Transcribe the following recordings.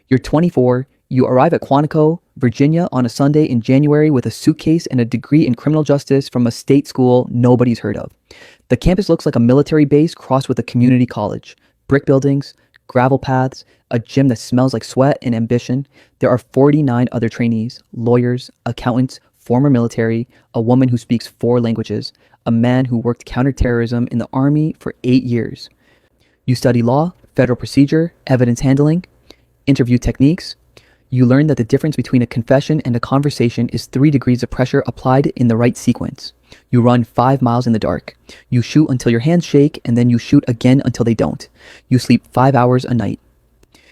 You're 24. You arrive at Quantico, Virginia on a Sunday in January with a suitcase and a degree in criminal justice from a state school nobody's heard of. The campus looks like a military base crossed with a community college. Brick buildings, gravel paths, a gym that smells like sweat and ambition. There are 49 other trainees, lawyers, accountants, former military, a woman who speaks 4 languages, a man who worked counterterrorism in the army for 8 years. You study law, federal procedure, evidence handling, interview techniques. You learn that the difference between a confession and a conversation is 3 degrees of pressure applied in the right sequence. You run 5 miles in the dark. You shoot until your hands shake, and then you shoot again until they don't. You sleep 5 hours a night.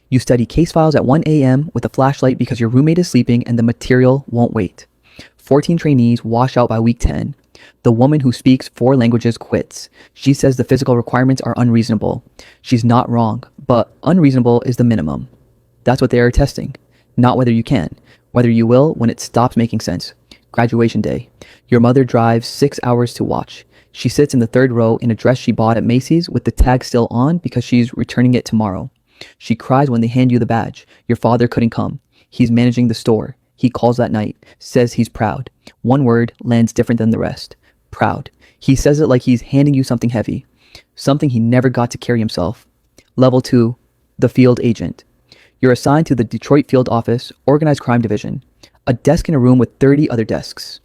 You study case files at 1 a.m. with a flashlight because your roommate is sleeping and the material won't wait. 14 trainees wash out by week 10. The woman who speaks 4 languages quits. She says the physical requirements are unreasonable. She's not wrong, but unreasonable is the minimum. That's what they are testing. Not whether you can, whether you will when it stops making sense. Graduation day. Your mother drives 6 hours to watch. She sits in the 3rd row in a dress she bought at Macy's with the tag still on because she's returning it tomorrow. She cries when they hand you the badge. Your father couldn't come. He's managing the store. He calls that night, says he's proud. One word lands different than the rest. Proud. He says it like he's handing you something heavy. Something he never got to carry himself. Level 2. The field agent. You're assigned to the Detroit Field Office, Organized Crime Division. A desk in a room with 30 other desks.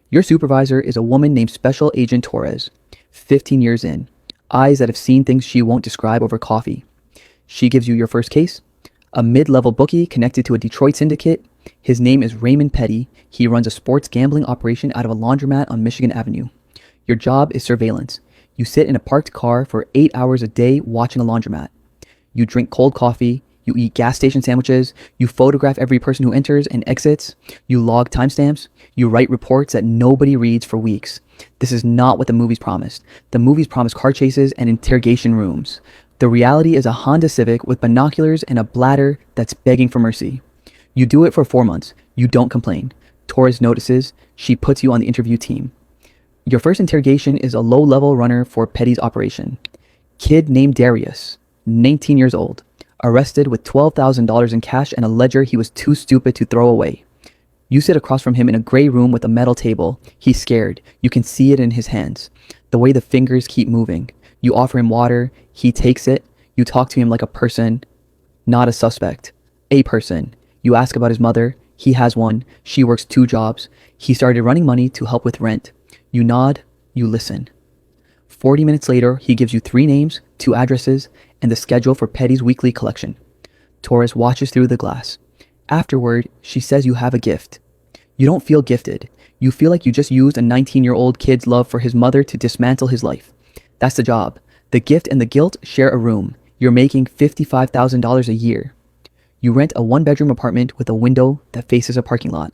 Your supervisor is a woman named Special Agent Torres. 15 years in. Eyes that have seen things she won't describe over coffee. She gives you your first case. A mid-level bookie connected to a Detroit syndicate. His name is Raymond Petty. He runs a sports gambling operation out of a laundromat on Michigan Avenue. Your job is surveillance. You sit in a parked car for 8 hours a day watching a laundromat. You drink cold coffee. You eat gas station sandwiches. You photograph every person who enters and exits. You log timestamps. You write reports that nobody reads for weeks. This is not what the movies promised. The movies promised car chases and interrogation rooms. The reality is a Honda Civic with binoculars and a bladder that's begging for mercy. You do it for 4 months. You don't complain. Torres notices. She puts you on the interview team. Your first interrogation is a low-level runner for Petty's operation. Kid named Darius, 19 years old. Arrested with $12,000 in cash and a ledger he was too stupid to throw away. You sit across from him in a gray room with a metal table. He's scared. You can see it in his hands. The way the fingers keep moving. You offer him water. He takes it. You talk to him like a person, not a suspect. A person. You ask about his mother. He has one. She works 2 jobs. He started running money to help with rent. You nod. You listen. 40 minutes later, he gives you 3 names, 2 addresses, and the schedule for Petty's weekly collection. Torres watches through the glass. Afterward, she says you have a gift. You don't feel gifted. You feel like you just used a 19-year-old kid's love for his mother to dismantle his life. That's the job. The gift and the guilt share a room. You're making $55,000 a year. You rent a 1-bedroom apartment with a window that faces a parking lot.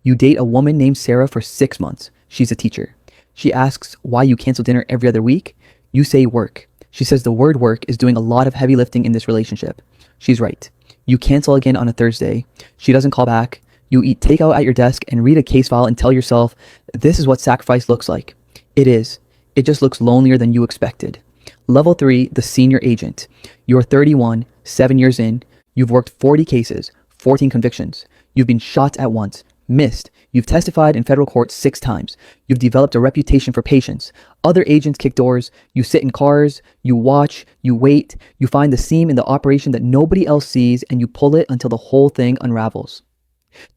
You date a woman named Sarah for 6 months. She's a teacher. She asks why you cancel dinner every other week. You say work. She says the word work is doing a lot of heavy lifting in this relationship. She's right. You cancel again on a Thursday. She doesn't call back. You eat takeout at your desk and read a case file and tell yourself, this is what sacrifice looks like. It is. It just looks lonelier than you expected. Level 3, the senior agent. You're 31, 7 years in. You've worked 40 cases, 14 convictions. You've been shot at once, missed. You've testified in federal court 6 times. You've developed a reputation for patience. Other agents kick doors. You sit in cars. You watch. You wait. You find the seam in the operation that nobody else sees, and you pull it until the whole thing unravels.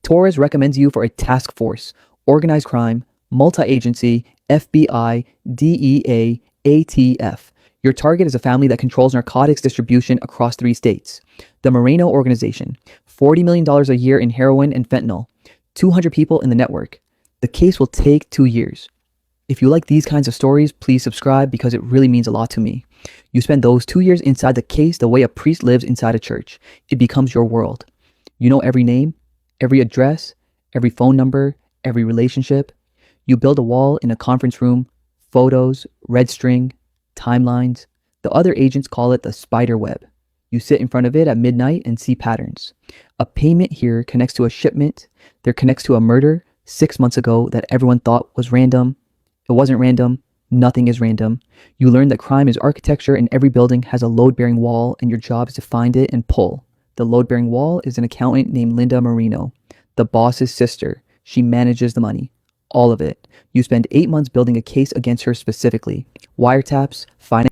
Torres recommends you for a task force, organized crime, multi-agency, FBI, DEA, ATF. Your target is a family that controls narcotics distribution across 3 states. The Moreno Organization, $40 million a year in heroin and fentanyl. 200 people in the network. The case will take 2 years. If you like these kinds of stories, please subscribe because it really means a lot to me. You spend those 2 years inside the case the way a priest lives inside a church. It becomes your world. You know every name, every address, every phone number, every relationship. You build a wall in a conference room, photos, red string, timelines. The other agents call it the spider web. You sit in front of it at midnight and see patterns. A payment here connects to a shipment. There connects to a murder 6 months ago that everyone thought was random. It wasn't random. Nothing is random. You learn that crime is architecture and every building has a load-bearing wall and your job is to find it and pull The load-bearing wall is an accountant named Linda Marino. The boss's sister. She manages the money. All of it. You spend 8 months building a case against her specifically. Wiretaps, finance